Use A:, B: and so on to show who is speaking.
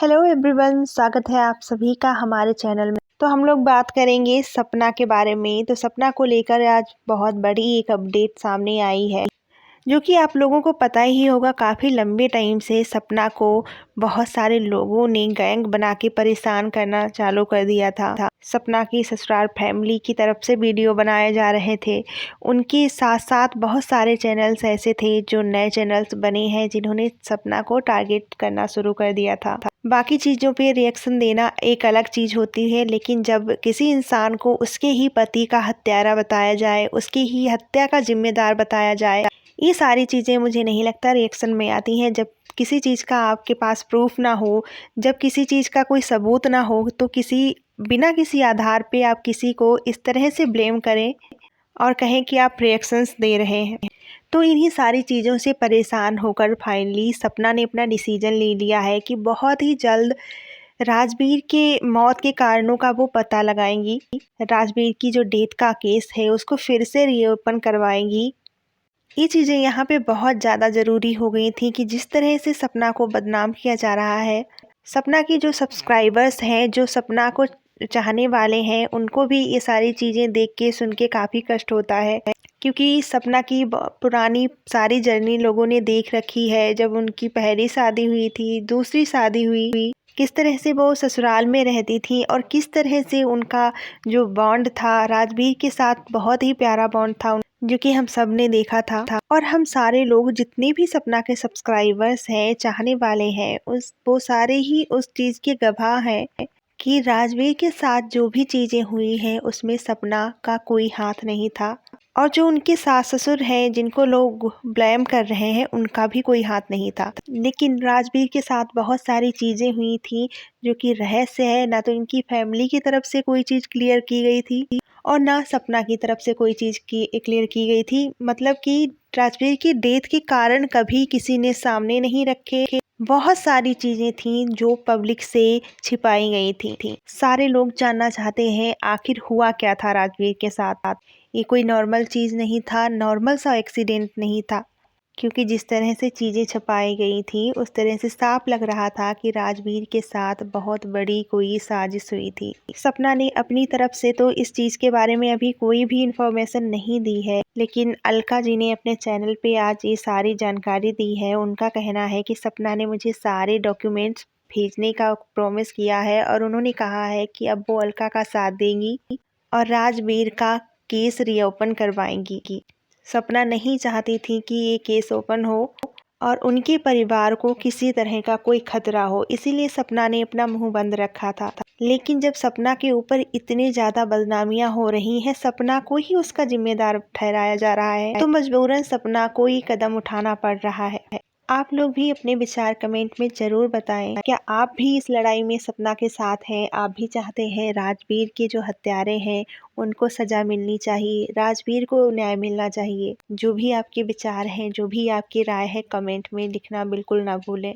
A: Hello everyone, स्वागत है आप सभी का हमारे चैनल में। तो हम लोग बात करेंगे सपना के बारे में। तो सपना को लेकर आज बहुत बड़ी एक अपडेट सामने आई है, जो कि आप लोगों को पता ही होगा। काफ़ी लंबे टाइम से सपना को बहुत सारे लोगों ने गैंग बना के परेशान करना चालू कर दिया था। सपना की ससुराल फैमिली की तरफ से वीडियो बनाए जा रहे थे। उनके साथ साथ बहुत सारे चैनल्स ऐसे थे जो नए चैनल्स बने हैं, जिन्होंने सपना को टारगेट करना शुरू कर दिया था। बाकी चीज़ों पे रिएक्शन देना एक अलग चीज़ होती है, लेकिन जब किसी इंसान को उसके ही पति का हत्यारा बताया जाए, उसकी ही हत्या का जिम्मेदार बताया जाए, ये सारी चीज़ें मुझे नहीं लगता रिएक्शन में आती हैं। जब किसी चीज़ का आपके पास प्रूफ ना हो, जब किसी चीज़ का कोई सबूत ना हो, तो बिना किसी आधार पे आप किसी को इस तरह से ब्लेम करें और कहें कि आप रिएक्शंस दे रहे हैं। तो इन्हीं सारी चीज़ों से परेशान होकर फाइनली सपना ने अपना डिसीजन ले लिया है कि बहुत ही जल्द राजवीर के मौत के कारणों का वो पता लगाएंगी। राजवीर की जो डेथ का केस है उसको फिर से रीओपन करवाएंगी। ये चीज़ें यहाँ पे बहुत ज़्यादा ज़रूरी हो गई थी कि जिस तरह से सपना को बदनाम किया जा रहा है, सपना की जो सब्सक्राइबर्स हैं, जो सपना को चाहने वाले हैं, उनको भी ये सारी चीज़ें देख के सुन के काफ़ी कष्ट होता है। क्योंकि सपना की पुरानी सारी जर्नी लोगों ने देख रखी है। जब उनकी पहली शादी हुई थी, दूसरी शादी हुई, किस तरह से वो ससुराल में रहती थी और किस तरह से उनका जो बॉन्ड था राजवीर के साथ, बहुत ही प्यारा बॉन्ड था, जो कि हम सब ने देखा था। और हम सारे लोग जितने भी सपना के सब्सक्राइबर्स हैं, चाहने वाले हैं, वो सारे ही उस चीज़ के गवाह हैं कि राजवीर के साथ जो भी चीज़ें हुई हैं उसमें सपना का कोई हाथ नहीं था। और जो उनके सास ससुर हैं, जिनको लोग ब्लेम कर रहे हैं, उनका भी कोई हाथ नहीं था। लेकिन राजवीर के साथ बहुत सारी चीज़ें हुई थी जो कि रहस्य है। ना तो इनकी फैमिली की तरफ से कोई चीज़ क्लियर की गई थी और ना सपना की तरफ से कोई चीज़ क्लियर की गई थी। मतलब कि राजवीर की डेथ के कारण कभी किसी ने सामने नहीं रखे। बहुत सारी चीज़ें थीं जो पब्लिक से छिपाई गई थी। सारे लोग जानना चाहते हैं आखिर हुआ क्या था राजवीर के साथ। ये कोई नॉर्मल चीज़ नहीं था, नॉर्मल सा एक्सीडेंट नहीं था। क्योंकि जिस तरह से चीज़ें छपाई गई थी, उस तरह से साफ लग रहा था कि राजवीर के साथ बहुत बड़ी कोई साजिश हुई थी। सपना ने अपनी तरफ से तो इस चीज़ के बारे में अभी कोई भी इंफॉर्मेशन नहीं दी है, लेकिन अलका जी ने अपने चैनल पे आज ये सारी जानकारी दी है। उनका कहना है कि सपना ने मुझे सारे डॉक्यूमेंट्स भेजने का प्रॉमिस किया है और उन्होंने कहा है कि अब वो अलका का साथ देंगी और राजवीर का केस रीओपन करवाएंगी। सपना नहीं चाहती थी कि ये केस ओपन हो और उनके परिवार को किसी तरह का कोई खतरा हो, इसीलिए सपना ने अपना मुंह बंद रखा था। लेकिन जब सपना के ऊपर इतनी ज़्यादा बदनामियां हो रही हैं, सपना को ही उसका जिम्मेदार ठहराया जा रहा है, तो मजबूरन सपना को ही कदम उठाना पड़ रहा है। आप लोग भी अपने विचार कमेंट में ज़रूर बताएं। क्या आप भी इस लड़ाई में सपना के साथ हैं? आप भी चाहते हैं राजवीर के जो हत्यारे हैं उनको सज़ा मिलनी चाहिए, राजवीर को न्याय मिलना चाहिए? जो भी आपके विचार हैं, जो भी आपकी राय है, कमेंट में लिखना बिल्कुल ना भूलें।